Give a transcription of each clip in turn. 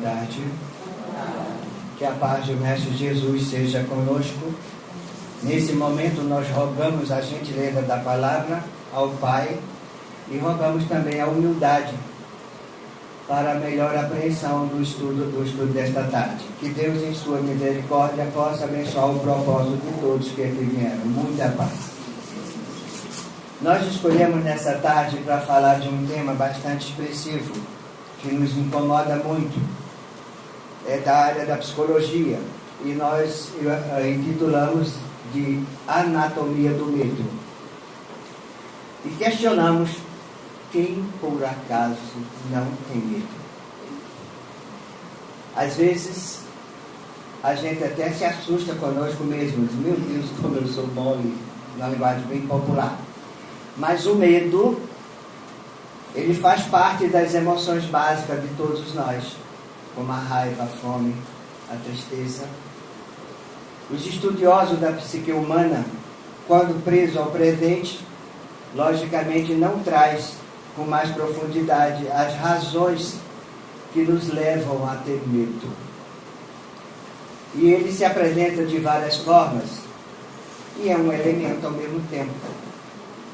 tarde. Que a paz do Mestre Jesus seja conosco. Nesse momento nós rogamos a gentileza da palavra ao Pai e rogamos também a humildade para a melhor apreensão do estudo desta tarde. Que Deus, em sua misericórdia, possa abençoar o propósito de todos que aqui vieram. Muita paz. Nós escolhemos nessa tarde para falar de um tema bastante expressivo, que nos incomoda muito. É da área da psicologia. E nós intitulamos de Anatomia do Medo. E questionamos quem por acaso não tem medo. Às vezes a gente até se assusta conosco mesmo. Diz, meu Deus, como eu sou mole, na linguagem bem popular. Mas o medo, ele faz parte das emoções básicas de todos nós, como a raiva, a fome, a tristeza. Os estudiosos da psique humana, quando presos ao presente, logicamente não traz com mais profundidade as razões que nos levam a ter medo. E ele se apresenta de várias formas, e é um elemento ao mesmo tempo,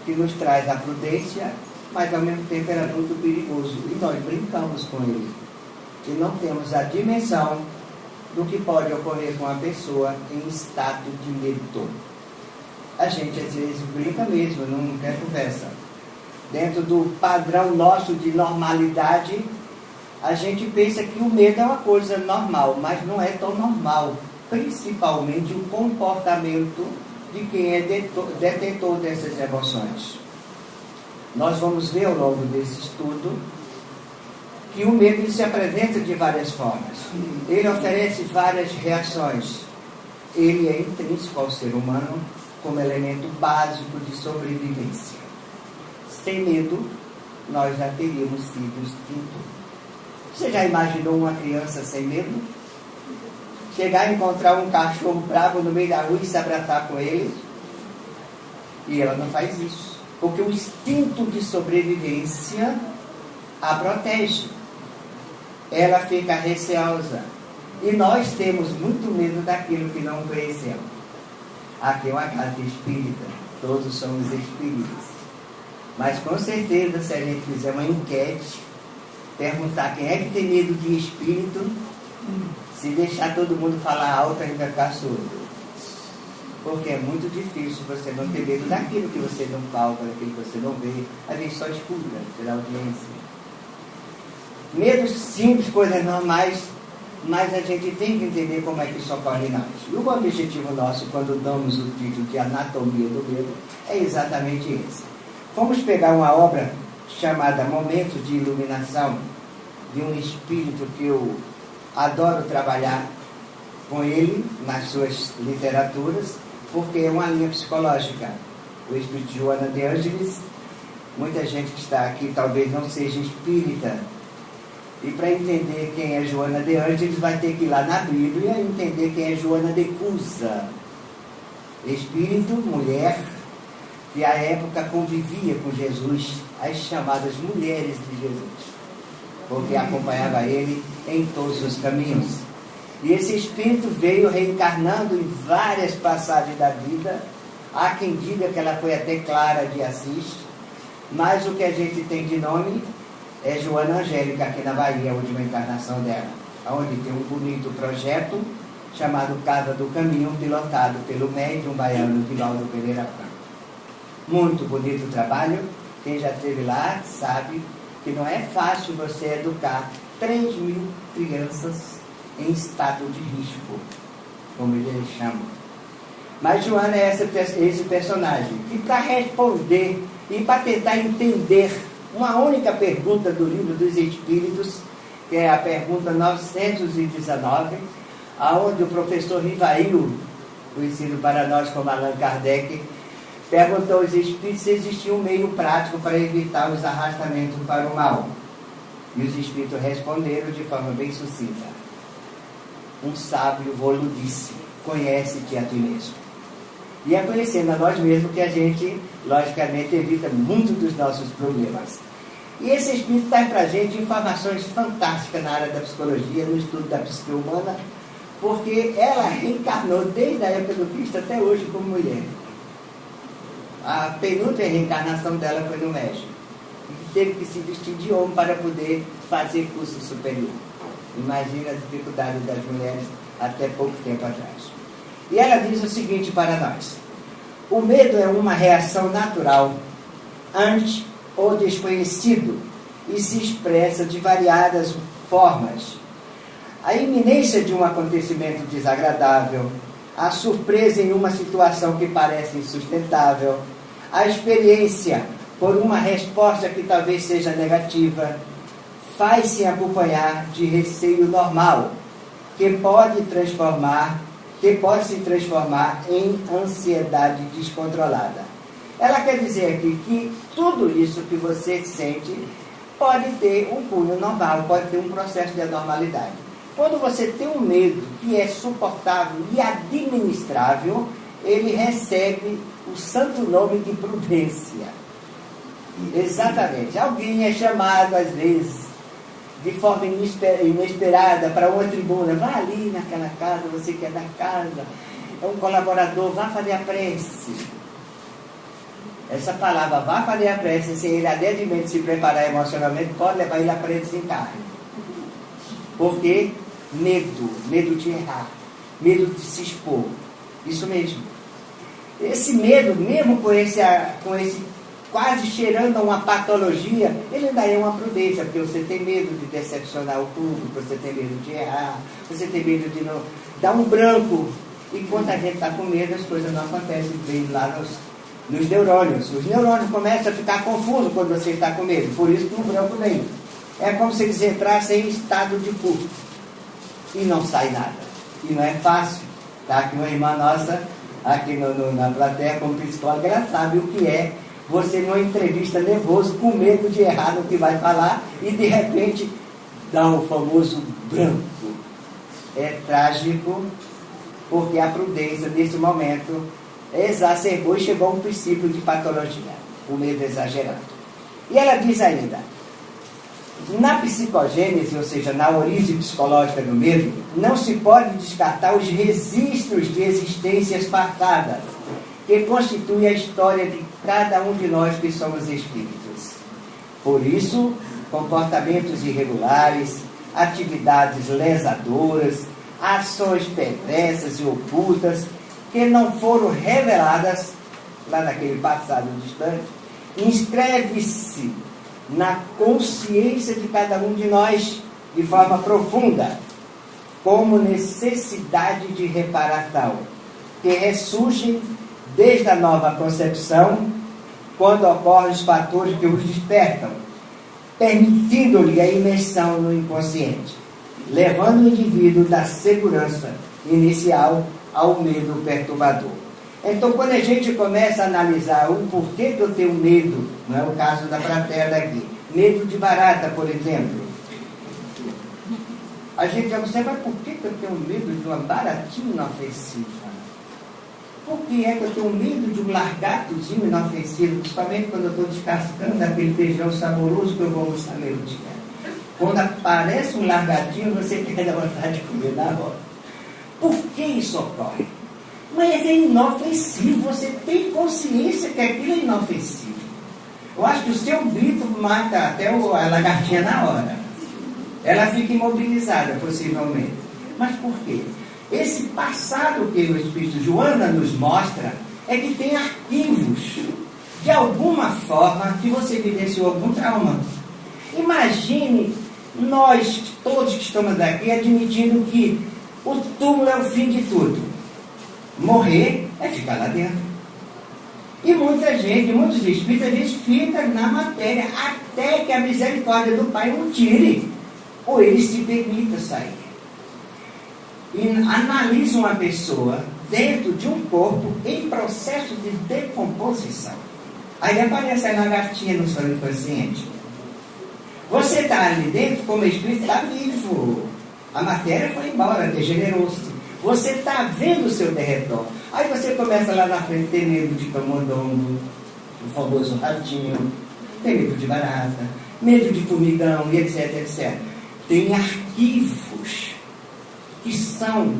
que nos traz a prudência, mas ao mesmo tempo era muito perigoso. E nós brincamos com ele. E não temos a dimensão do que pode ocorrer com a pessoa em estado de medo. A gente às vezes brinca mesmo, não quer conversa. Dentro do padrão nosso de normalidade, a gente pensa que o medo é uma coisa normal, mas não é tão normal. Principalmente o comportamento de quem é detentor dessas emoções. Nós vamos ver ao longo desse estudo que o medo se apresenta de várias formas. Ele oferece várias reações. Ele é intrínseco ao ser humano como elemento básico de sobrevivência. Sem medo, nós já teríamos sido extintos. Você já imaginou uma criança sem medo? Chegar a encontrar um cachorro bravo no meio da rua e se abraçar com ele? E ela não faz isso. Porque o instinto de sobrevivência a protege. Ela fica receosa. E nós temos muito medo daquilo que não conhecemos. Aqui é uma casa espírita. Todos somos espíritas. Mas com certeza, se a gente fizer uma enquete, perguntar quem é que tem medo de espírito, se deixar todo mundo falar alto, a gente vai ficar surdo. Porque é muito difícil você não ter medo daquilo que você não palpa, daquilo que você não vê. A gente só escuta pela audiência. Medos simples, coisas normais, mas a gente tem que entender como é que isso ocorre em nós. E o objetivo nosso, quando damos o título de Anatomia do Medo, é exatamente esse. Vamos pegar uma obra chamada Momentos de Iluminação, de um espírito que eu adoro trabalhar com ele nas suas literaturas, porque é uma linha psicológica. O espírito de Joana de Ângeles, muita gente que está aqui talvez não seja espírita, e para entender quem é Joana de Ângeles vai ter que ir lá na Bíblia e entender quem é Joana de Cusa. Espírito, mulher, que à época convivia com Jesus, as chamadas mulheres de Jesus, porque acompanhava ele em todos os caminhos. E esse espírito veio reencarnando em várias passagens da vida. Há quem diga que ela foi até Clara de Assis, mas o que a gente tem de nome é Joana Angélica, aqui na Bahia, a última encarnação dela, onde tem um bonito projeto chamado Casa do Caminho, pilotado pelo médium baiano Divaldo Pereira Franco. Muito bonito o trabalho. Quem já esteve lá sabe que não é fácil você educar 3.000 crianças em estado de risco, como eles chamam. Mas Joana é esse personagem que, para responder e para tentar entender uma única pergunta do Livro dos Espíritos, que é a pergunta 919, aonde o professor Rivail, conhecido para nós como Allan Kardec, perguntou aos espíritos se existia um meio prático para evitar os arrastamentos para o mal. E os espíritos responderam de forma bem sucinta: um sábio vô-lo disse, conhece-te a ti mesmo. E é conhecendo a nós mesmos que a gente, logicamente, evita muito dos nossos problemas. E esse espírito traz para a gente informações fantásticas na área da psicologia, no estudo da psique humana, porque ela reencarnou desde a época do Cristo até hoje como mulher. A penúltima reencarnação dela foi no México. E teve que se vestir de homem para poder fazer curso superior. Imagina a dificuldade das mulheres até pouco tempo atrás. E ela diz o seguinte para nós: o medo é uma reação natural ante o desconhecido e se expressa de variadas formas. A iminência de um acontecimento desagradável, a surpresa em uma situação que parece insustentável, a experiência por uma resposta que talvez seja negativa, faz-se acompanhar de receio normal, que pode se transformar em ansiedade descontrolada. Ela quer dizer aqui que tudo isso que você sente pode ter um cunho normal, pode ter um processo de anormalidade. Quando você tem um medo que é suportável e administrável, ele recebe o santo nome de prudência. Exatamente. Alguém é chamado, às vezes, de forma inesperada para uma tribuna. Vá ali naquela casa, você que é da casa, é um colaborador, vá fazer a prece. Essa palavra, vá fazer a prece, se ele adequadamente se preparar emocionalmente, pode levar ele a prece em carne. Porque medo de errar, medo de se expor. Isso mesmo. Esse medo, mesmo com esse quase cheirando a uma patologia, ele ainda é uma prudência, porque você tem medo de decepcionar o público, você tem medo de errar, você tem medo de não dar um branco. E quando a gente está com medo, as coisas não acontecem bem lá nos neurônios. Os neurônios começam a ficar confusos quando você está com medo, por isso que o branco vem. É como se eles entrassem em estado de culto e não sai nada. E não é fácil. Está aqui uma irmã nossa, aqui na plateia, como psicóloga, ela sabe o que é você numa entrevista nervoso, com medo de errar no que vai falar, e de repente dá o famoso branco. É trágico, porque a prudência nesse momento exacerbou e chegou a um princípio de patologia, o medo exagerado. E ela diz ainda: na psicogênese, ou seja, na origem psicológica do medo, não se pode descartar os registros de existências passadas, que constituem a história de cada um de nós que somos espíritos. Por isso, comportamentos irregulares, atividades lesadoras, ações perversas e ocultas, que não foram reveladas lá naquele passado distante, inscreve-se na consciência de cada um de nós de forma profunda, como necessidade de reparação, que ressurgem desde a nova concepção, quando ocorrem os fatores que os despertam, permitindo-lhe a imersão no inconsciente, levando o indivíduo da segurança inicial ao medo perturbador. Então, quando a gente começa a analisar o porquê que eu tenho medo, não é o caso da fraterna aqui, medo de barata, por exemplo, a gente observa por que eu tenho medo de uma baratinha inofensiva. Por que é que eu tenho medo de um largatozinho inofensivo, principalmente quando eu estou descascando aquele feijão saboroso que eu vou almoçar meio-dia? Quando aparece um largatinho, você tem a vontade de comer na hora. Por que isso ocorre? Mas é inofensivo, você tem consciência que aquilo é inofensivo. Eu acho que o seu grito mata até a lagartinha na hora. Ela fica imobilizada, possivelmente. Mas por quê? Esse passado que o Espírito Joana nos mostra é que tem arquivos, de alguma forma, que você vivenciou algum trauma. Imagine nós, todos que estamos aqui, admitindo que o túmulo é o fim de tudo. Morrer é ficar lá dentro. E muita gente, muitos espíritos, às vezes ficam na matéria até que a misericórdia do Pai o tire, ou ele se permita sair. E analisa uma pessoa dentro de um corpo em processo de decomposição. Aí aparece a lagartinha no seu inconsciente. Você está ali dentro, como espírito, está vivo. A matéria foi embora, degenerou-se. Você está vendo o seu derredor. Aí você começa lá na frente a ter medo de camundongo, o famoso ratinho, tem medo de barata, medo de formigão e etc, etc. Tem arquivos que são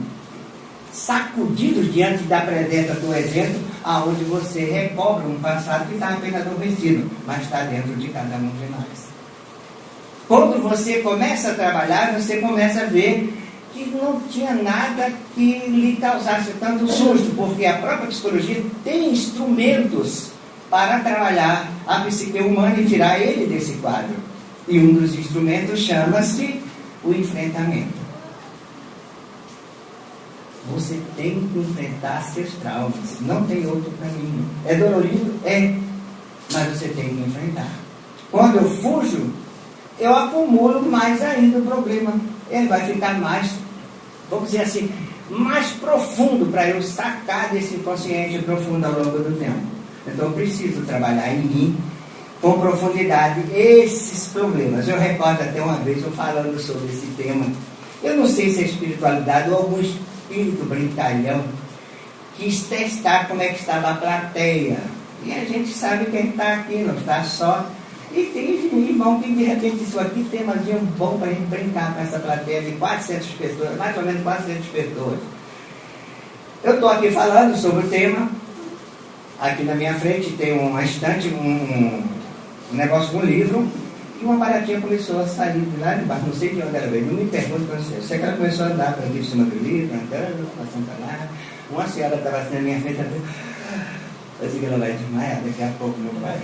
sacudidos diante da presença do evento, aonde você recobra um passado que está apenas adormecido, mas está dentro de cada um de nós. Quando você começa a trabalhar, você começa a ver que não tinha nada que lhe causasse tanto susto, porque a própria psicologia tem instrumentos para trabalhar a psique humana e tirar ele desse quadro. E um dos instrumentos chama-se o enfrentamento. Você tem que enfrentar seus traumas, não tem outro caminho. É dolorido? É, mas você tem que enfrentar. Quando eu fujo, eu acumulo mais ainda o problema. Ele vai ficar mais, vamos dizer assim, mais profundo para eu sacar desse inconsciente profundo ao longo do tempo. Então eu preciso trabalhar em mim com profundidade esses problemas. Eu recordo até uma vez eu falando sobre esse tema. Eu não sei se é espiritualidade ou algum espírito brincalhão quis testar como é que estava a plateia. E a gente sabe quem está aqui, não está só. E tem irmão que de repente isso aqui tem mais um bom para a gente brincar com essa plateia de 400 pessoas, mais ou menos 400 pessoas. Eu estou aqui falando sobre o tema. Aqui na minha frente tem uma estante, um negócio com um livro, e uma baratinha começou a sair de lá de baixo, não sei de onde ela veio, não me pergunto para você. Eu sei que ela começou a andar para aqui em cima do livro, andando, passando para lá. Uma senhora estava assim na minha frente, eu disse que ela vai desmaiar daqui a pouco, meu pai.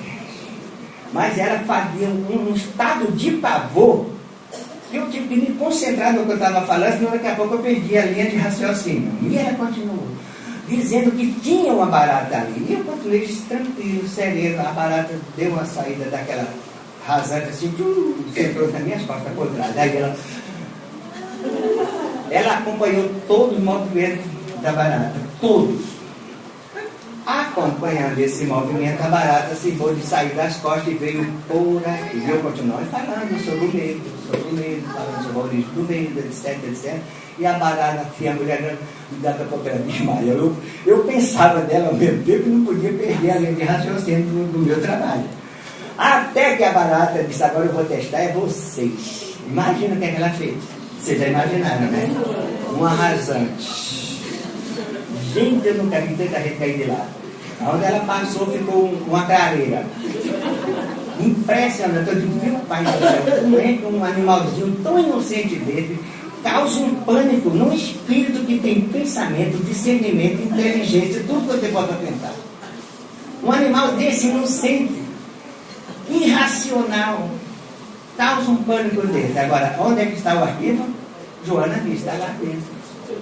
Mas ela fazia um estado de pavor, que eu tive que me concentrar no que eu estava falando, senão daqui a pouco eu perdi a linha de raciocínio. E ela continuou dizendo que tinha uma barata ali. E eu continuei tranquilo, sereno. A barata deu uma saída daquela rasante assim, entrou nas minhas costas por trás. Aí ela acompanhou todo o movimento da barata, todos. Acompanhando esse movimento, a barata se foi de sair das costas e veio por aqui. E eu continuei falando sobre o medo, falando sobre a origem do medo, etc, etc. E a barata, a mulher, daqui a pouco ela desmaiou. Eu pensava dela ao mesmo tempo e não podia perder a linha de raciocínio do meu trabalho. Até que a barata disse, agora eu vou testar, é vocês. Imagina o que é que ela fez. Vocês já imaginaram, né? Um arrasante. Gente, eu nunca vi tanta gente cair de lá. Onde ela passou, ficou uma clareira. Impressionante. Eu digo, meu pai do céu, como é que um animalzinho tão inocente desse causa um pânico num espírito que tem pensamento, discernimento, inteligência, tudo que você pode pensar. Um animal desse inocente, irracional, causa um pânico desse. Agora, onde é que está o arquivo? Joana diz, está lá dentro.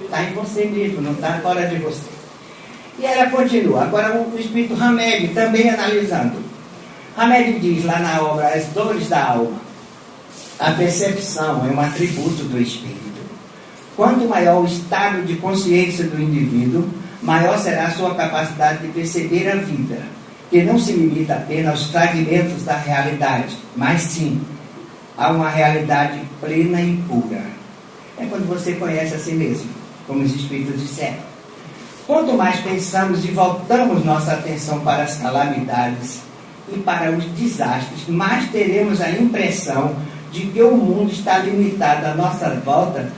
Está em você mesmo, não está fora de você. E ela continua. Agora o espírito Hamed também analisando. Hamed diz lá na obra As Dores da Alma: a percepção é um atributo do espírito. Quanto maior o estado de consciência do indivíduo, maior será a sua capacidade de perceber a vida, que não se limita apenas aos fragmentos da realidade, mas sim a uma realidade plena e pura. É quando você conhece a si mesmo, como os espíritos disseram. Quanto mais pensamos e voltamos nossa atenção para as calamidades e para os desastres, mais teremos a impressão de que o mundo está limitado à nossa volta,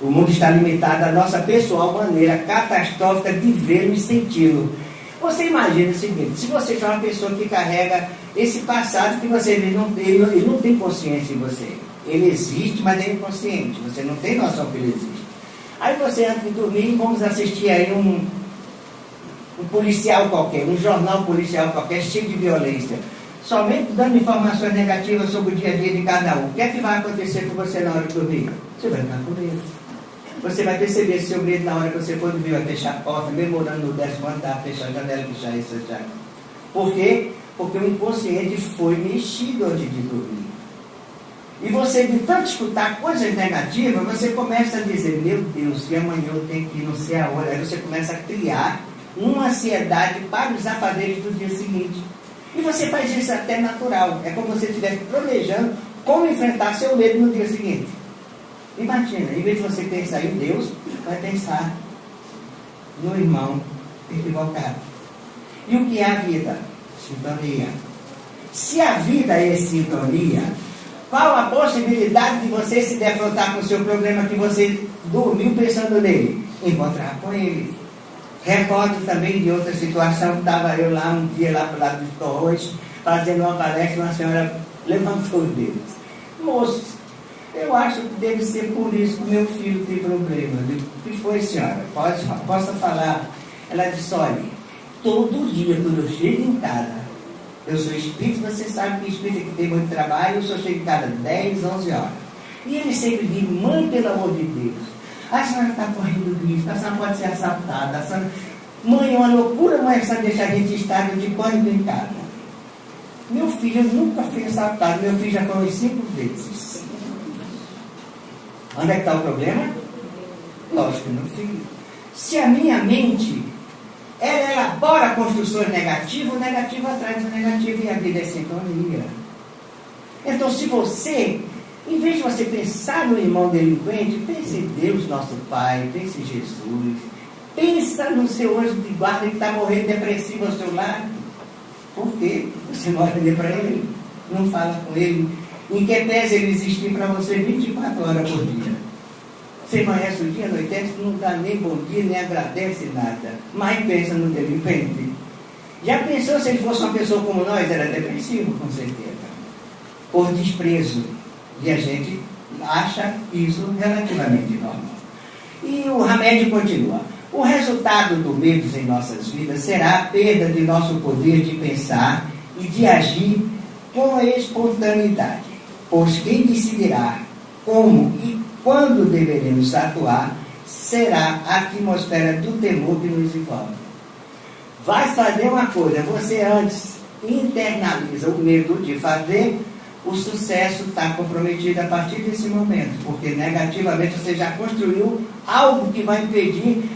o mundo está limitado à nossa pessoal maneira catastrófica de vê-lo e senti-lo. Você imagina o seguinte: se você é uma pessoa que carrega esse passado que você vê, ele não tem consciência em você. Ele existe, mas é inconsciente. Você não tem noção que ele existe. Aí você, antes de dormir, vamos assistir aí um policial qualquer, um jornal policial qualquer, cheio de violência, somente dando informações negativas sobre o dia a dia de cada um. O que é que vai acontecer com você na hora de dormir? Você vai ficar com medo. Você vai perceber seu medo na hora que você for dormir, vai fechar a porta, mesmo morando no 10º andar, fechar a janela, fechar isso, fechar. Por quê? Porque o inconsciente foi mexido antes de dormir. E você, de tanto escutar coisas negativas, você começa a dizer, meu Deus, e amanhã eu tenho que ir não sei aonde. Aí você começa a criar uma ansiedade para os afazeres do dia seguinte. E você faz isso até natural. É como se você estivesse planejando como enfrentar seu medo no dia seguinte. Imagina, em vez de você pensar em Deus, vai pensar no irmão equivocado. E o que é a vida? Sintonia. Se a vida é sintonia, qual a possibilidade de você se defrontar com o seu problema que você dormiu pensando nele? Encontrar com ele. Recordo também de outra situação, estava eu lá um dia lá para o lado de Torres, fazendo uma palestra, uma senhora levantou os dedos. Moço, eu acho que deve ser por isso que meu filho tem problema. Eu digo, o que foi, senhora? Posso falar? Ela disse, olha, todo dia quando eu chego em casa, eu sou espírita, você sabe que espírita que tem muito trabalho, eu só chego em casa 10, 11 horas. E ele sempre diz, mãe, pelo amor de Deus, a senhora está correndo risco, a senhora pode ser assaltada, a senhora... Mãe, é uma loucura, mãe, essa deixa a gente estável de pânico em casa. Meu filho nunca foi assaltado, meu filho já foi umas 5 vezes. Onde é que está o problema? Lógico, no filho. Se a minha mente, ela elabora construções negativas, o negativo atrás do negativo e a vida é sintonia. Então, se você, em vez de você pensar no irmão delinquente, pense em Deus, nosso Pai, pense em Jesus, pensa no seu anjo de guarda que está morrendo depressivo ao seu lado. Por quê? Você não olha para ele, não fala com ele, em que pese ele existir para você 24 horas por dia. Você amanhece o dia, anoitece, não dá nem bom dia, nem agradece nada, mas pensa no delinquente. Já pensou se ele fosse uma pessoa como nós? Era depressivo, com certeza. Por desprezo. E a gente acha isso relativamente normal. E o remédio continua. O resultado do medo em nossas vidas será a perda de nosso poder de pensar e de agir com espontaneidade. Pois quem decidirá como e quando deveremos atuar será a atmosfera do temor que nos envolve. Vai fazer uma coisa, você antes internaliza o medo de fazer, o sucesso está comprometido a partir desse momento, porque negativamente você já construiu algo que vai impedir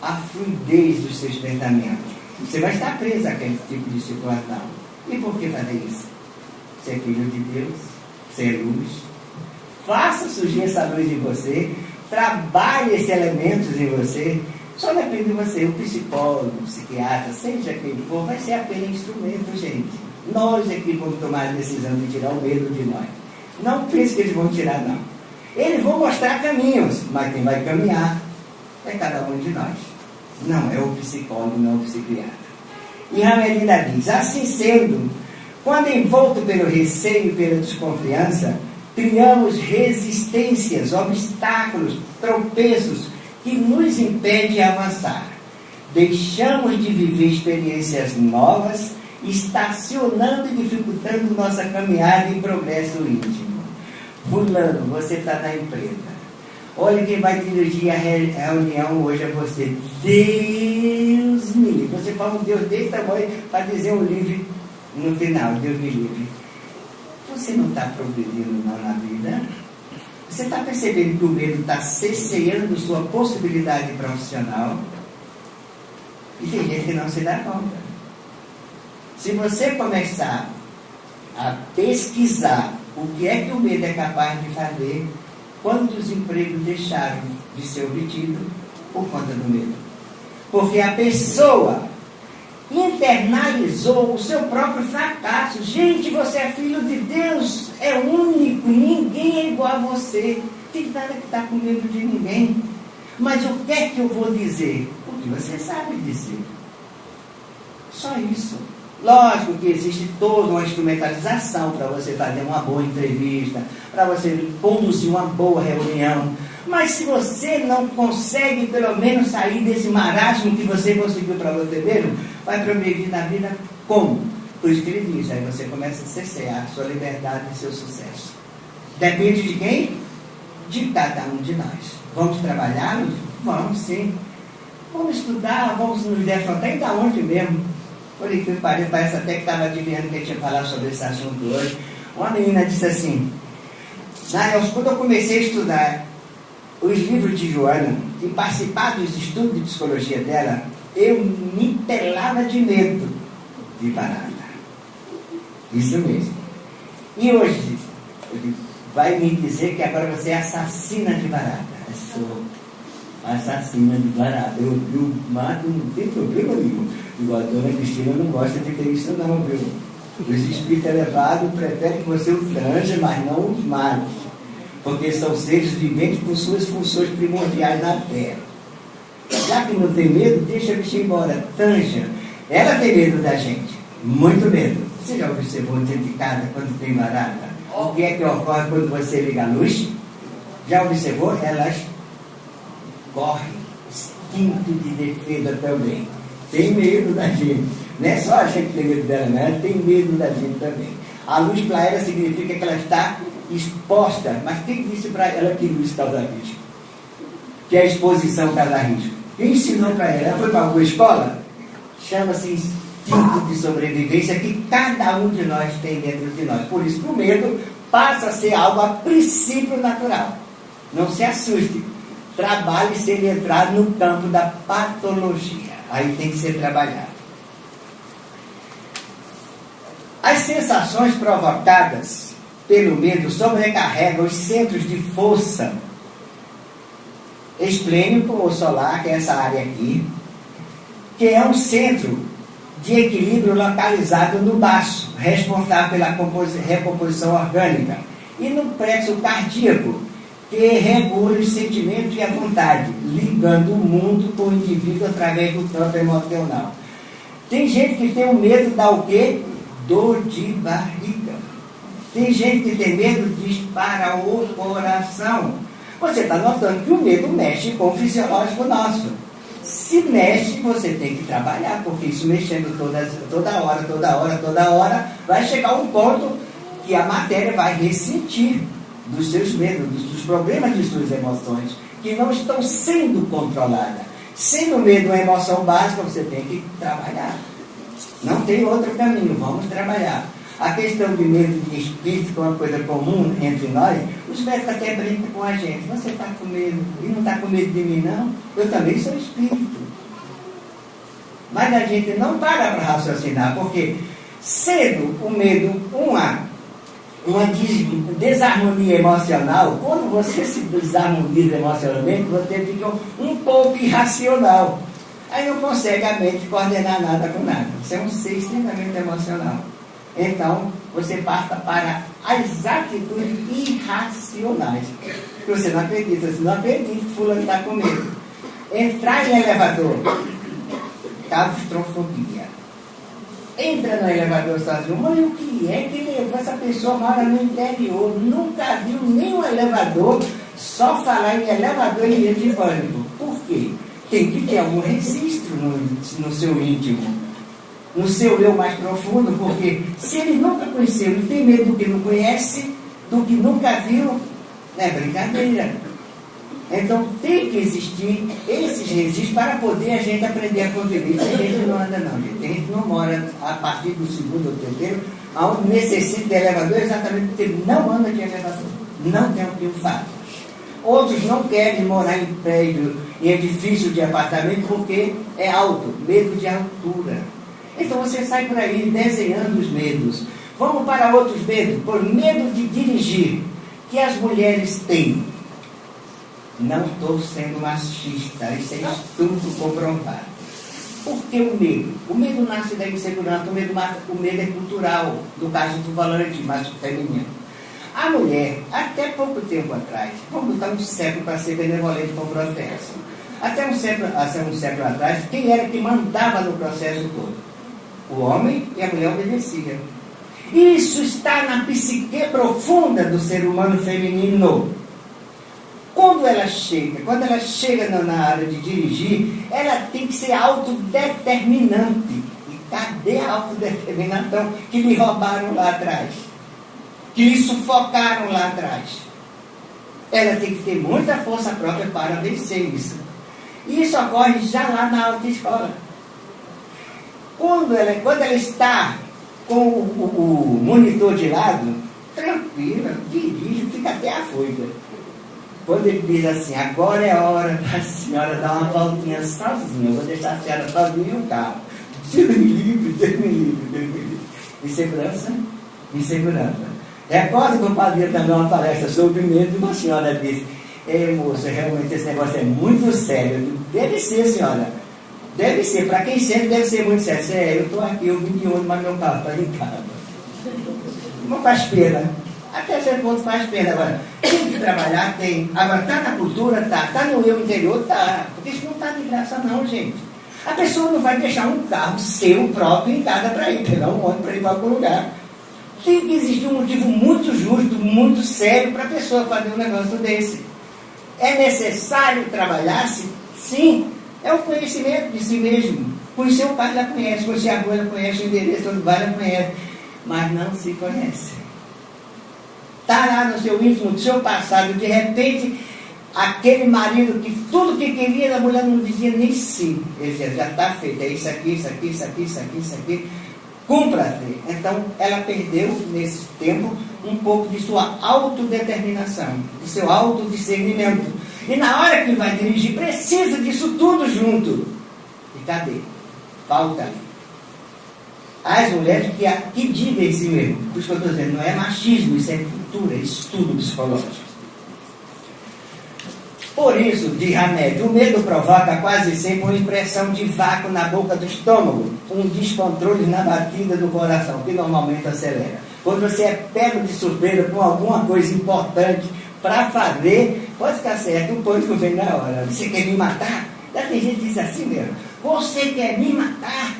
a fluidez dos seus pensamentos. Você vai estar preso àquele tipo de situação. E por que fazer isso? Você é filho de Deus, você é luz. Faça surgir essa luz em você, trabalhe esses elementos em você. Só depende de você, o psicólogo, o psiquiatra, seja quem for, vai ser apenas instrumento, gente. Nós aqui vamos tomar a decisão de tirar o medo de nós. Não pense que eles vão tirar, não. Eles vão mostrar caminhos, mas quem vai caminhar é cada um de nós. Não é o psicólogo, não é o psiquiatra. E Ramelina diz, assim sendo, quando envolto pelo receio e pela desconfiança, criamos resistências, obstáculos, tropeços que nos impedem de avançar. Deixamos de viver experiências novas, estacionando e dificultando nossa caminhada em progresso íntimo. Fulano, você está na empresa. Olha quem vai dirigir a reunião hoje é você. Deus me livre. Você fala um Deus desse tamanho para dizer um livro no final, Deus me livre. Você não está progredindo não na vida? Você está percebendo que o medo está cesseando sua possibilidade profissional? E tem gente que não se dá conta. Se você começar a pesquisar o que é que o medo é capaz de fazer, quantos empregos deixaram de ser obtidos por conta do medo? Porque a pessoa internalizou o seu próprio fracasso. Gente, você é filho de Deus, é único, ninguém é igual a você. Tem nada que está com medo de ninguém. Mas o que é que eu vou dizer? O que você sabe dizer. Só isso. Lógico que existe toda uma instrumentalização para você fazer uma boa entrevista, para você conduzir uma boa reunião. Mas se você não consegue pelo menos sair desse marasmo que você conseguiu para você mesmo, vai progredir na vida como? Por isso que ele diz, aí você começa a cessear sua liberdade e seu sucesso. Depende de quem? De cada um de nós. Vamos trabalhar? Vamos sim. Vamos estudar, vamos nos defrontar. E da onde mesmo? Por que parece até que estava adivinhando que eu tinha falado sobre esse assunto hoje. Uma menina disse assim, quando eu comecei a estudar os livros de Joana e participar dos estudos de psicologia dela, eu me pelava de medo de barata. Isso mesmo. E hoje, vai me dizer que agora você é assassina de barata. Eu sou assassina de barata. Eu mato, não tem problema nenhum. Igual a dona Cristina não gosta de ter isso não, viu? Os espíritos elevados preferem que você os anja, mas não os mate, porque são seres viventes com suas funções primordiais na Terra. Já que não tem medo, deixa a bicha embora, tanja. Ela tem medo da gente, muito medo. Você já observou dentro de casa quando tem barata? O que é que ocorre quando você liga a luz? Já observou? Elas correm, instinto de defesa também. Tem medo da gente. Não é só a gente que tem medo dela, não. Ela tem medo da gente também. A luz para ela significa que ela está exposta. Mas quem disse para ela que luz causa risco? Que a exposição causa risco? Quem ensinou para ela? Ela foi para alguma escola? Chama-se instinto de sobrevivência que cada um de nós tem dentro de nós. Por isso que o medo passa a ser algo a princípio natural. Não se assuste. Trabalhe se ele entrar no campo da patologia. Aí tem que ser trabalhado. As sensações provocadas pelo medo sobrecarregam os centros de força esplênico ou solar, que é essa área aqui, que é um centro de equilíbrio localizado no baço, responsável pela recomposição orgânica, e no plexo cardíaco, que regula os sentimentos e a vontade, ligando o mundo com o indivíduo através do campo emocional. Tem gente que tem o medo da o quê? Dor de barriga. Tem gente que tem medo de disparar o coração. Você está notando que o medo mexe com o fisiológico nosso. Se mexe, você tem que trabalhar, porque isso mexendo toda hora, vai chegar um ponto que a matéria vai ressentir dos seus medos, dos problemas de suas emoções, que não estão sendo controladas. Sendo o medo uma emoção básica, você tem que trabalhar. Não tem outro caminho, vamos trabalhar. A questão de medo de espírito, que é uma coisa comum entre nós, os médicos até brincam com a gente. Você está com medo? E não está com medo de mim, não? Eu também sou espírito. Mas a gente não para raciocinar, porque sendo o medo uma desarmonia emocional, quando você se desarmoniza emocionalmente, você fica um pouco irracional. Aí não consegue a mente coordenar nada com nada. Você é um ser extremamente emocional. Então, você passa para as atitudes irracionais. Você não acredita, que fulano está com medo. Entrar em elevador, claustrofobia. Entra no elevador sozinho. Mas o que é que levou essa pessoa mora no interior? Nunca viu nenhum elevador, só falar em elevador e entra de pânico. Por quê? Tem que ter algum registro no seu íntimo, no seu eu mais profundo, porque se ele nunca conheceu, ele tem medo do que não conhece, do que nunca viu, não é brincadeira. Então tem que existir esses registros para poder a gente aprender a conviver. Tem gente que não anda não, gente. Tem gente que não mora a partir do segundo ou terceiro, onde necessita de elevador exatamente porque não anda de elevador. Não tem o que fazer. Outros não querem morar em prédio, em edifício de apartamento, porque é alto, medo de altura. Então você sai por aí desenhando os medos. Vamos para outros medos. Por medo de dirigir, que as mulheres têm. Não estou sendo machista, isso é estudo comprovado. Por que o medo? O medo nasce da insegurança, o medo é cultural, no caso do valorismo feminino. A mulher, até pouco tempo atrás, vamos botar um século para ser benevolente com o processo. Até um século atrás, quem era que mandava no processo todo? O homem, e a mulher obedecia. Isso está na psique profunda do ser humano feminino. Quando ela chega na área de dirigir, ela tem que ser autodeterminante. E cadê a autodeterminação que lhe roubaram lá atrás? Que lhe sufocaram lá atrás? Ela tem que ter muita força própria para vencer isso. E isso ocorre já lá na autoescola. Quando ela está com o monitor de lado, tranquila, dirige, fica até afoita. Quando ele diz assim, agora é a hora da senhora dar uma voltinha sozinha, eu vou deixar a senhora sozinha em um carro. Deus me livre. Insegurança. Recordo que eu fazia também uma palestra sobre medo e uma senhora disse, moça, realmente esse negócio é muito sério. Deve ser, senhora. Deve ser, para quem sente deve ser muito sério. Eu estou aqui, eu vim de onde, mas meu carro está em casa. Não faz pena. Até certo ponto faz pena. Agora, tem que trabalhar, tem. Agora, está na cultura, tá. Está no eu interior, tá. Porque isso não está de graça, não, gente. A pessoa não vai deixar um carro seu próprio em casa para ir, pegar um ônibus para ir para algum lugar. Tem que existir um motivo muito justo, muito sério para a pessoa fazer um negócio desse. É necessário trabalhar, sim, é o conhecimento de si mesmo. Conhecer o pai, ela conhece, conhecer a avó, ela conhece, o endereço onde vai, ela conhece, mas não se conhece. Está lá no seu íntimo, no seu passado, de repente, aquele marido que tudo que queria, a mulher não dizia nem sim. Ele dizia, já está feito, é isso aqui, isso aqui, isso aqui, isso aqui, isso aqui. Cumpra-se. Então, ela perdeu, nesse tempo, um pouco de sua autodeterminação, de seu autodiscernimento. E na hora que vai dirigir, precisa disso tudo junto. E cadê? Falta. As mulheres que dizem em si mesmo. Por isso que eu estou dizendo, não é machismo, isso é cultura, é estudo psicológico. Por isso, diz Hamed, o medo provoca quase sempre uma impressão de vácuo na boca do estômago, um descontrole na batida do coração, que normalmente acelera. Quando você é pego de surpresa com alguma coisa importante para fazer, pode ficar certo, o pânico vem na hora. Você quer me matar? Já tem gente que diz assim mesmo, você quer me matar?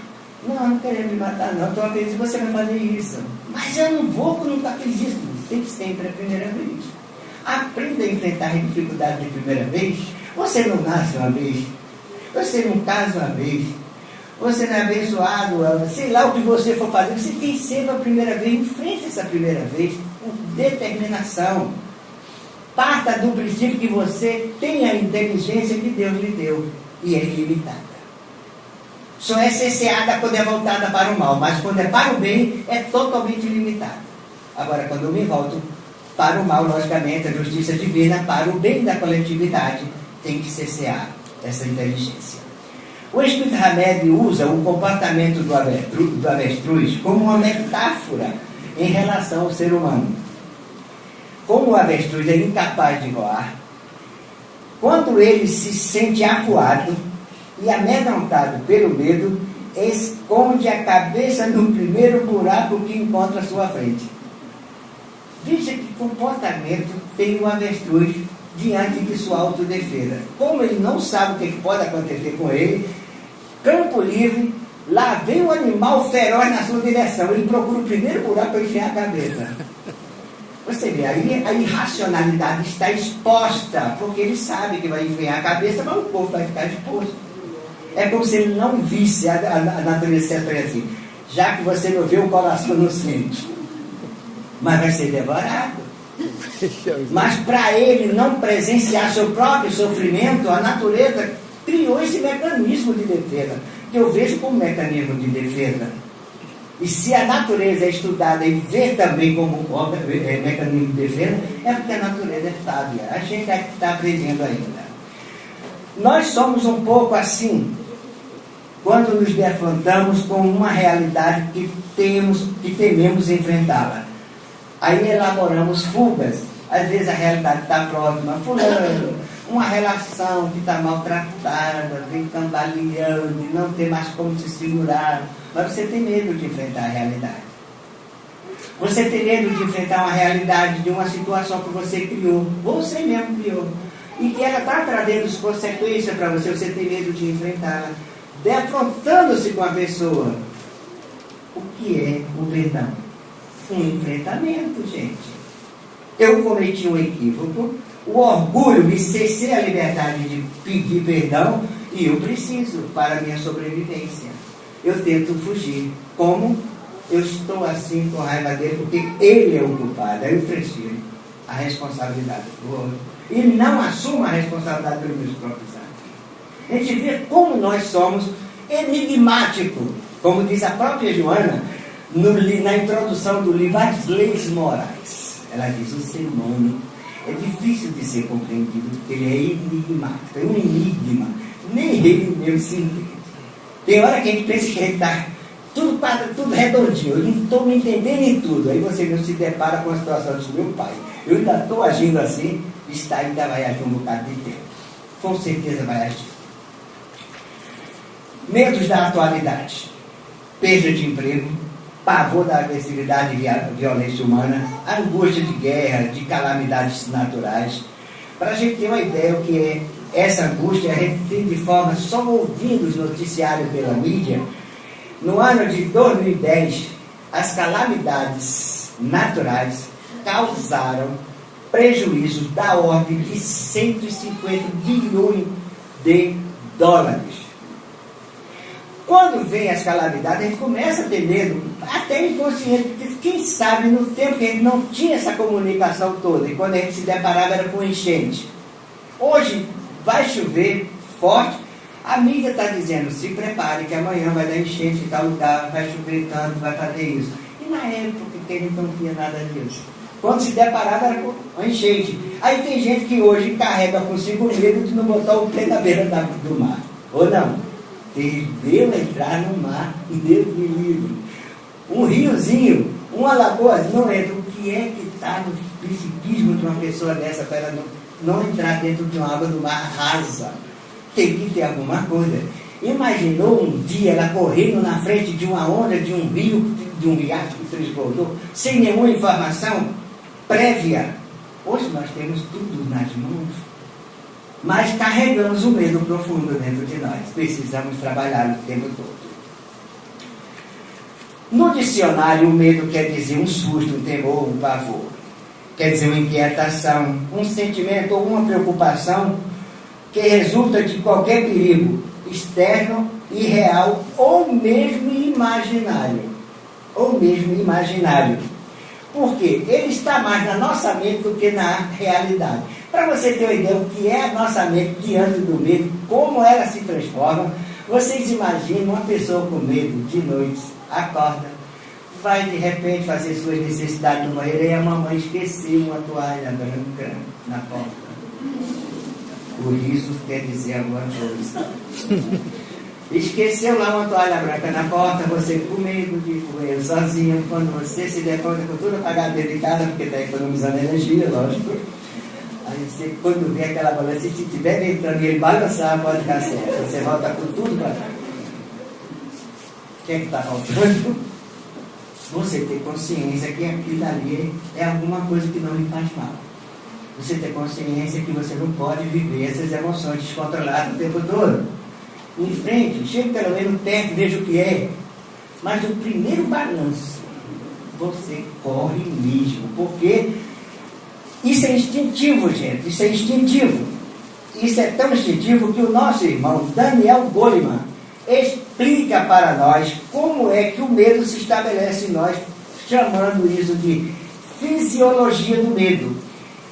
Não, não quero me matar não, estou acreditando que você vai fazer isso. Mas eu não vou, porque eu nunca fiz isso. Tem que sempre a primeira vez. Aprenda a enfrentar a dificuldade de primeira vez. Você não nasce uma vez. Você não casa uma vez. Você não é abençoado. Sei lá o que você for fazer. Você tem sempre a primeira vez. Enfrente essa primeira vez com determinação. Parta do princípio que você tem a inteligência que Deus lhe deu. E é ilimitada. Só é cesseada quando é voltada para o mal. Mas quando é para o bem, é totalmente ilimitada. Agora, quando eu me volto para o mal, logicamente, a justiça divina, para o bem da coletividade, tem que cessear essa inteligência. O Espírito Hamed usa o comportamento do avestruz como uma metáfora em relação ao ser humano. Como o avestruz é incapaz de voar, quando ele se sente acuado e amedrontado pelo medo, esconde a cabeça no primeiro buraco que encontra à sua frente. Veja que comportamento tem o avestruz diante de sua autodefesa. Como ele não sabe o que pode acontecer com ele, campo livre, lá vem um animal feroz na sua direção. Ele procura o primeiro buraco para enfiar a cabeça. Você vê, aí a irracionalidade está exposta, porque ele sabe que vai enfiar a cabeça, mas o corpo vai ficar exposto. É como se ele não visse a natureza certa assim. Já que você não vê, o coração não sente. Mas vai ser devorado. Mas para ele não presenciar seu próprio sofrimento, a natureza criou esse mecanismo de defesa, que eu vejo como mecanismo de defesa. E se a natureza é estudada e vê também como mecanismo de defesa, é porque a natureza é sábia. A gente é que está aprendendo ainda. Nós somos um pouco assim, quando nos defrontamos com uma realidade que tememos enfrentá-la. Aí elaboramos fugas. Às vezes a realidade está próxima. Fulano, uma relação que está maltratada, vem cambaleando, e não tem mais como se segurar. Mas você tem medo de enfrentar a realidade. Você tem medo de enfrentar uma realidade de uma situação que você criou. Você mesmo criou. E que ela está trazendo consequências para você. Você tem medo de enfrentá-la. Defrontando-se com a pessoa. O que é o perdão? Um enfrentamento, gente. Eu cometi um equívoco, o orgulho me cessei a liberdade de pedir perdão e eu preciso para a minha sobrevivência. Eu tento fugir. Como? Eu estou assim com raiva dele porque ele é o culpado. Aí eu transfiro a responsabilidade do outro e não assumo a responsabilidade pelos meus próprios atos. A gente vê como nós somos enigmáticos, como diz a própria Joana na introdução do livro As Leis Morais. Ela diz: o ser humano é difícil de ser compreendido porque ele é enigmático, é um enigma, nem ele mesmo se entende. Tem hora que a gente pensa que a gente está tudo redondinho, eu não estou me entendendo em tudo. Aí você mesmo se depara com a situação do meu pai, eu ainda estou agindo assim, ainda vai agir um bocado de tempo, com certeza vai agir. Medos da atualidade, perda de emprego, pavor da agressividade e violência humana, angústia de guerra, de calamidades naturais. Para a gente ter uma ideia do que é essa angústia, a gente tem de forma, só ouvindo os noticiários pela mídia, no ano de 2010, as calamidades naturais causaram prejuízos da ordem de 150 bilhões de dólares. Quando vem as calamidades, a gente começa a ter medo, até inconsciente, porque quem sabe no tempo que a gente não tinha essa comunicação toda, e quando a gente se deparava era com enchente. Hoje vai chover forte, a mídia está dizendo, se prepare que amanhã vai dar enchente em tal lugar, vai chover tanto, vai fazer isso. E na época que a gente não tinha nada disso. Quando se deparava era com enchente. Aí tem gente que hoje carrega consigo medo de não botar o pé na beira do mar. Ou não? Deveu entrar no mar, Deus me livre. Um riozinho, uma lagoa, não entra. O que é que está no psiquismo de uma pessoa dessa para ela não entrar dentro de uma água do mar rasa? Tem que ter alguma coisa. Imaginou um dia ela correndo na frente de uma onda, de um rio, de um riacho que transbordou, sem nenhuma informação prévia? Hoje nós temos tudo nas mãos, mas carregamos o medo profundo dentro de nós. Precisamos trabalhar o tempo todo. No dicionário, o medo quer dizer um susto, um temor, um pavor. Quer dizer uma inquietação, um sentimento ou uma preocupação que resulta de qualquer perigo externo, irreal ou mesmo imaginário. Ou mesmo imaginário. Por quê? Ele está mais na nossa mente do que na realidade. Para você ter uma ideia do que é a nossa mente diante do medo, como ela se transforma, vocês imaginam uma pessoa com medo de noite, acorda, vai de repente fazer suas necessidades no banheiro e a mamãe esqueceu uma toalha branca na porta. O riso quer dizer alguma coisa. Esqueceu lá uma toalha branca na porta, você com medo de comer sozinho, quando você se der conta com tudo apagado dentro de casa, porque está economizando energia, lógico. Aí você, quando vê aquela balança, se estiver entrando e ele balançar, pode ficar certo. Você volta com tudo para cá. O que é que está faltando? Você ter consciência que aquilo ali é alguma coisa que não lhe faz mal. Você ter consciência que você não pode viver essas emoções descontroladas o tempo todo. Em frente, chega pelo menos perto, veja o que é. Mas o primeiro balanço, você corre mesmo. Porque isso é instintivo, gente. Isso é instintivo. Isso é tão instintivo que o nosso irmão Daniel Goleman explica para nós como é que o medo se estabelece em nós, chamando isso de fisiologia do medo.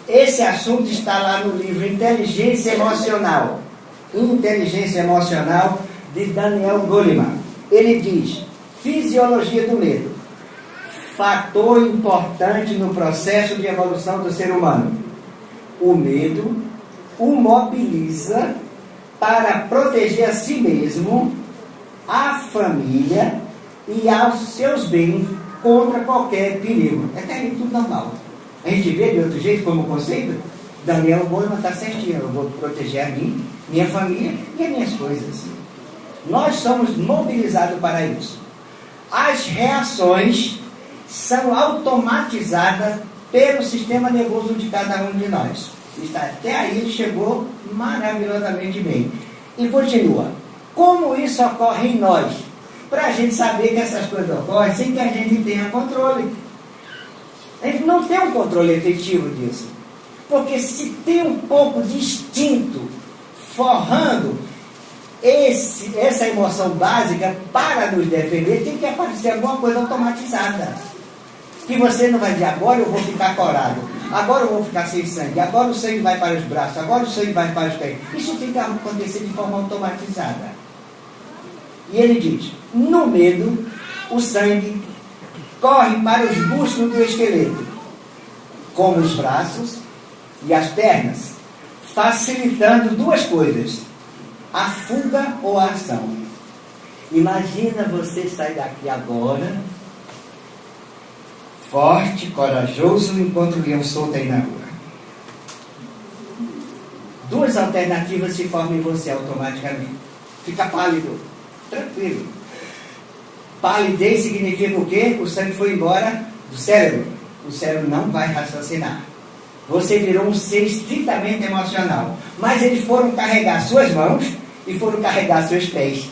Esse assunto está lá no livro Inteligência Emocional. Inteligência Emocional, de Daniel Goleman. Ele diz: fisiologia do medo, fator importante no processo de evolução do ser humano. O medo o mobiliza para proteger a si mesmo, a família e aos seus bens contra qualquer perigo. É até tudo normal. A gente vê de outro jeito como conceito. Daniel Goleman está certinho. Eu vou proteger a mim, minha família e as minhas coisas. Nós somos mobilizados para isso. As reações são automatizadas pelo sistema nervoso de cada um de nós. Até aí ele chegou maravilhosamente bem. E continua. Como isso ocorre em nós? Para a gente saber que essas coisas ocorrem sem que a gente tenha controle. A gente não tem um controle efetivo disso. Porque se tem um pouco de instinto forrando essa emoção básica para nos defender, tem que aparecer alguma coisa automatizada. Que você não vai dizer, agora eu vou ficar corado, agora eu vou ficar sem sangue, agora o sangue vai para os braços, agora o sangue vai para os pés. Isso tem que acontecer de forma automatizada. E ele diz, no medo, o sangue corre para os músculos do esqueleto, como os braços e as pernas, facilitando duas coisas: a fuga ou a ação. Imagina você sair daqui agora, forte, corajoso, enquanto o leão solto aí na rua. Duas alternativas se formam em você automaticamente. Fica pálido, tranquilo. Palidez significa o quê? O sangue foi embora do cérebro. O cérebro não vai raciocinar. Você virou um ser estritamente emocional. Mas eles foram carregar suas mãos e foram carregar seus pés.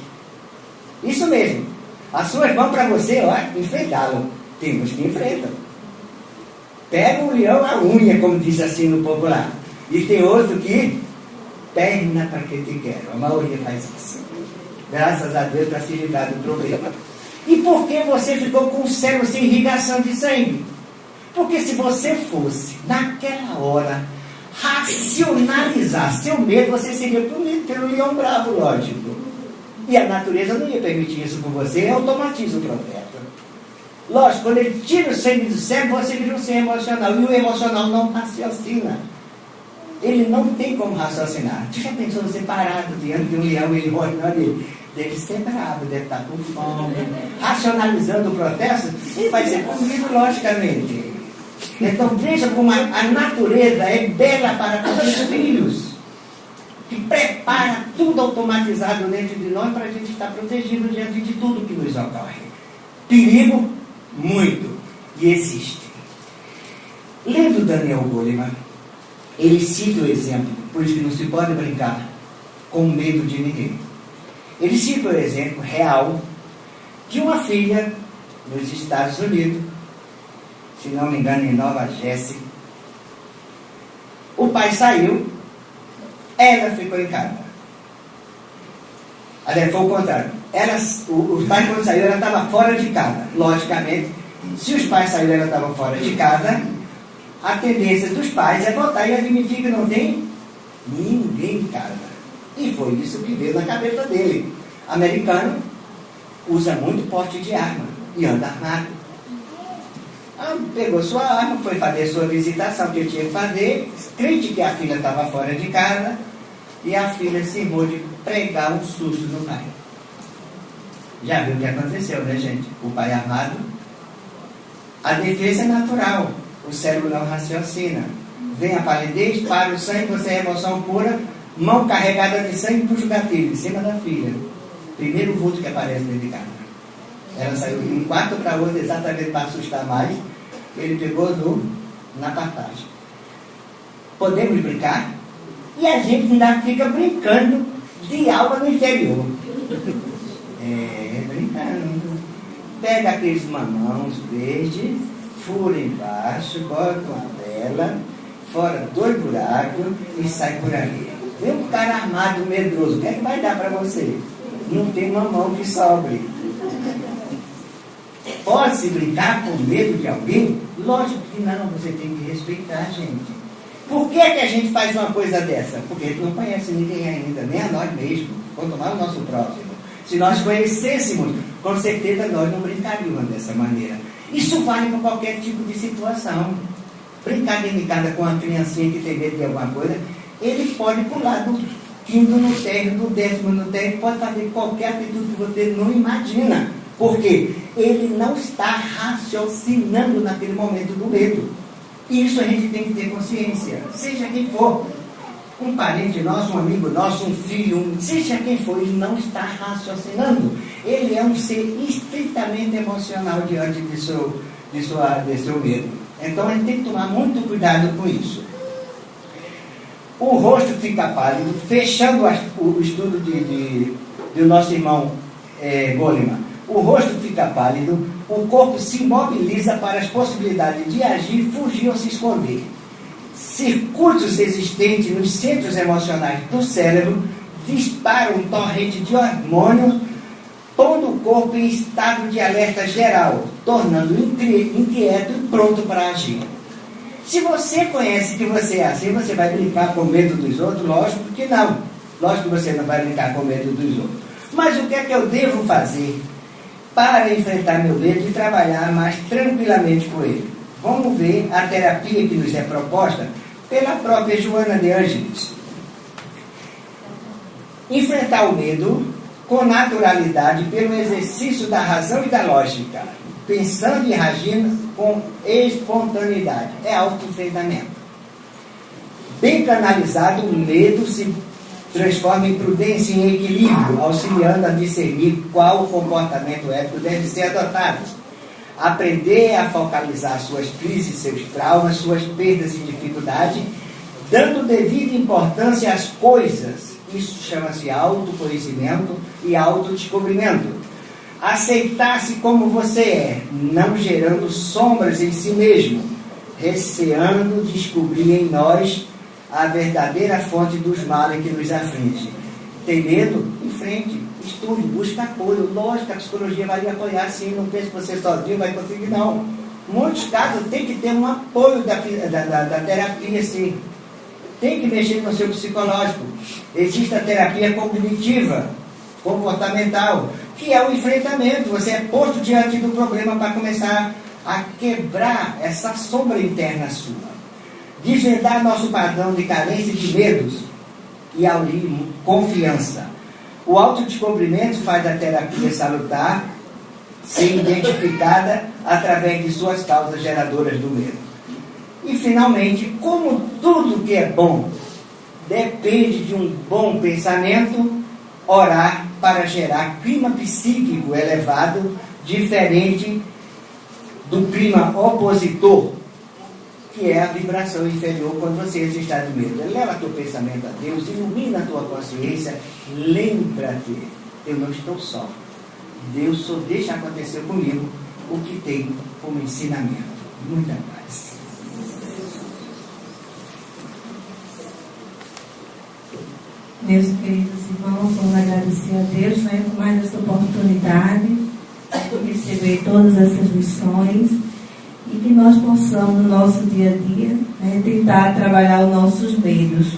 Isso mesmo. As suas mãos para você, ó, enfrentá-lo. Temos que enfrentar. Pega o leão a unha, como diz assim no popular. E tem outro que perna para que te quero. A maioria faz isso. Graças a Deus para se livrar do problema. E por que você ficou com o cérebro sem irrigação de sangue? Porque se você fosse, naquela hora, racionalizar seu medo, você seria punido pelo leão bravo, lógico. E a natureza não ia permitir isso por você, automatiza o profeta. Lógico, quando ele tira o sangue do cérebro, você vira um ser emocional. E o emocional não raciocina. Ele não tem como raciocinar. Você já pensou você parado diante de um leão e ele olhando ele? Deve ser bravo, deve estar com fome. Racionalizando o processo, ele vai ser comido logicamente. Então veja como a natureza é bela para todos os filhos. Que prepara tudo automatizado dentro de nós para a gente estar protegido diante de tudo que nos ocorre. Perigo, muito. E existe. Lendo Daniel Goleman, ele cita o exemplo, por isso que não se pode brincar com medo de ninguém. Ele cita o exemplo real de uma filha nos Estados Unidos, se não me engano em Nova Jersey. O pai saiu, ela ficou em casa. Aliás, foi o contrário. O pai quando saiu, ela estava fora de casa. Logicamente, se os pais saíram, ela estava fora de casa. A tendência dos pais é voltar e admitir que não tem ninguém em casa. E foi isso que veio na cabeça dele. Americano usa muito porte de arma e anda armado. Pegou sua arma, foi fazer sua visitação que tinha que fazer, crente que a filha estava fora de casa, e a filha se irmou de pregar um susto no pai. Já viu o que aconteceu, né, gente? O pai armado. A defesa é natural. O cérebro não raciocina. Vem a palidez, para o sangue, você é emoção pura, mão carregada de sangue, puxa o gatilho em cima da filha. Primeiro vulto que aparece dentro de casa. Ela saiu de um quarto para outro exatamente para assustar mais. Ele pegou na partagem. Podemos brincar? E a gente ainda fica brincando de aula no interior. Brincando. Pega aqueles mamãos verdes, fura embaixo, bota uma vela, fora 2 buracos e sai por ali. Vem um cara armado, medroso, o que é que vai dar para você? Não tem mamão que sobre. Pode-se brincar com medo de alguém? Lógico que não, você tem que respeitar, gente. Por que a gente faz uma coisa dessa? Porque a gente não conhece ninguém ainda, nem a nós mesmos, quanto mais o nosso próximo. Se nós conhecêssemos, com certeza nós não brincaríamos dessa maneira. Isso vale para qualquer tipo de situação. Brincar dentro de casa com uma criancinha que tem medo de alguma coisa, ele pode pular do 5º no térreo, do 10º no térreo, pode fazer qualquer atitude que você não imagina. Por quê? Ele não está raciocinando naquele momento do medo. E isso a gente tem que ter consciência. Seja quem for, um parente nosso, um amigo nosso, um filho, seja quem for, ele não está raciocinando. Ele é um ser estritamente emocional diante de seu medo. Então a gente tem que tomar muito cuidado com isso. O rosto fica pálido, fechando o estudo do nosso irmão Goleman. O rosto fica pálido, o corpo se imobiliza para as possibilidades de agir, fugir ou se esconder. Circuitos existentes nos centros emocionais do cérebro disparam um torrente de hormônios, pondo o corpo em estado de alerta geral, tornando inquieto e pronto para agir. Se você conhece que você é assim, você vai brincar com medo dos outros? Lógico que não. Lógico que você não vai brincar com medo dos outros. Mas o que é que eu devo fazer para enfrentar meu medo e trabalhar mais tranquilamente com ele? Vamos ver a terapia que nos é proposta pela própria Joana de Ângeles. Enfrentar o medo com naturalidade pelo exercício da razão e da lógica, pensando e agindo com espontaneidade. É autoenfrentamento. Bem canalizado, o medo se transforma em prudência e em equilíbrio, auxiliando a discernir qual comportamento ético deve ser adotado. Aprender a focalizar suas crises, seus traumas, suas perdas e dificuldades, dando devida importância às coisas. Isso chama-se autoconhecimento e autodescobrimento. Aceitar-se como você é, não gerando sombras em si mesmo, receando descobrir em nós a verdadeira fonte dos males que nos aflige. Tem medo? Enfrente, estude, busque apoio. Lógico que a psicologia vai lhe apoiar, sim. Não pense que você sozinho vai conseguir, não. Em muitos casos tem que ter um apoio da terapia, sim. Tem que mexer no seu psicológico. Existe a terapia cognitiva, comportamental, que é o enfrentamento. Você é posto diante do problema para começar a quebrar essa sombra interna sua. Desvendar nosso padrão de carência e de medos e ali confiança. O autodescobrimento faz da terapia salutar ser identificada através de suas causas geradoras do medo. E finalmente, como tudo que é bom depende de um bom pensamento, orar para gerar clima psíquico elevado, diferente do clima opositor, que é a vibração inferior quando você está de medo. Eleva teu pensamento a Deus, ilumina a tua consciência, lembra-te, eu não estou só. Deus só deixa acontecer comigo o que tem como ensinamento. Muita paz. Meus queridos irmãos, vamos agradecer a Deus, por mais essa oportunidade de receber todas essas lições e que nós possamos, no nosso dia a dia, tentar trabalhar os nossos medos.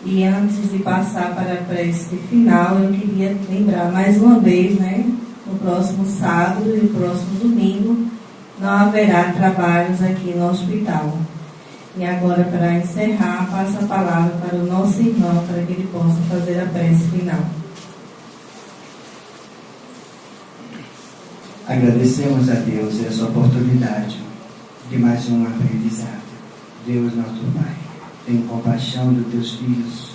E antes de passar para a prece final, eu queria lembrar mais uma vez, no próximo sábado e no próximo domingo, não haverá trabalhos aqui no hospital. E agora, para encerrar, passo a palavra para o nosso irmão, para que ele possa fazer a prece final. Agradecemos a Deus essa oportunidade de mais um aprendizado. Deus, nosso Pai, tem compaixão dos teus filhos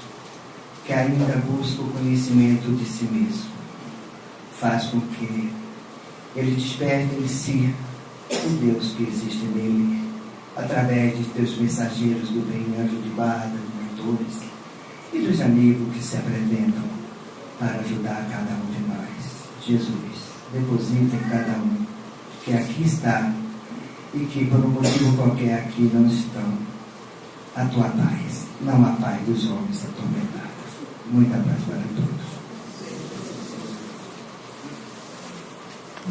que ainda buscam o conhecimento de si mesmo. Faz com que ele desperte em si o Deus que existe nele, através de teus mensageiros do bem, anjo de guarda, mentores e dos amigos que se apresentam para ajudar cada um de nós. Jesus, deposita em cada um que aqui está e que por um motivo qualquer aqui não estão, a tua paz, não a paz dos homens atormentados. Muita paz para todos.